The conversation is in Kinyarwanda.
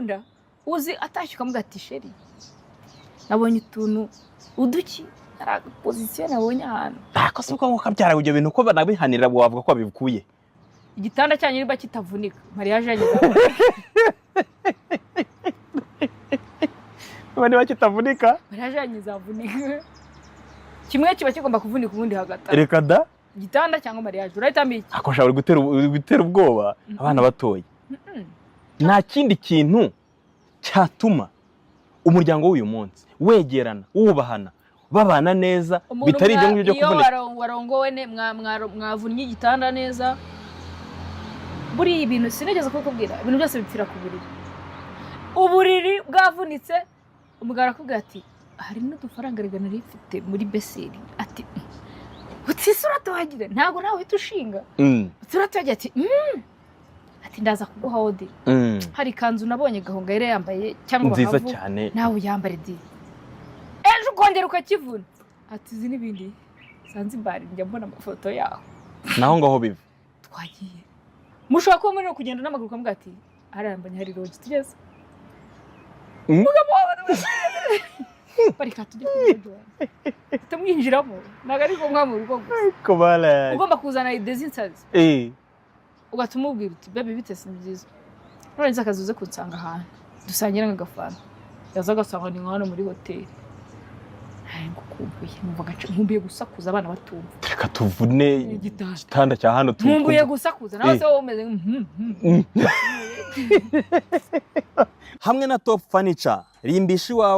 bigakunda uzi atashye ukamuga ati sheri nabonye utuntu uduki araga position nabonye ahantu akose uko kabyara ibyo bintu ko banabihanira bavuga ko babikuye igitanda cyanyu niba kitavunika mariage yageze bane bakitavunika mariage yanyizavunika kimwe kiba kigomba kuvunika ubundi hagata reka da igitanda cyangwa mariage urahitamo akosha uri gutera ubwoba abana batoye nta kindi kintu cyatuma umuryango w'uyu munsi wegerana wubahana babana neza bitari ibyo ngibyo kuvunika iyo warongowe ne mwavunnye igitanda neza buri ibintu sinigeze kukubwira ibintu byose bipfira ku uburiri bwavunitse umugabo arakubwira ati hari n'udufaranga rigana rifite muri beseri ati utisura tuhagire ntago nawe uhita ushinga turatuhagira ati ndaza kuguha odi hari ikanzu nabonye Gahunga yari yambaye cyangwa nziza cyane nawe yambare di ejo ukongera ukakivuna ati izi n'ibindi Zanzibar njya mbona amafoto yaho naho ngaho biva twagiye mushaka ko muri no kugenda n'amaguru kamwe ati arambanye hari rogi tugeze mugabo barika tujye tumwinjiramo nagari ko mwa mu rugo ko bala ugomba kuzana idezinsazi ugatuma ubwira uti bebe bitese nziza none nzakazuze kunsanga ahantu dusangira nk'agafana yaza gasanga ni nkano muri hoteli ngukumbuye numva gace nkumbuye gusakuza abana batumva reka tuvune igitanda cya hano nkumbuye gusakuza nawe se womeze hamwe na Top Furniture rimbishi wawe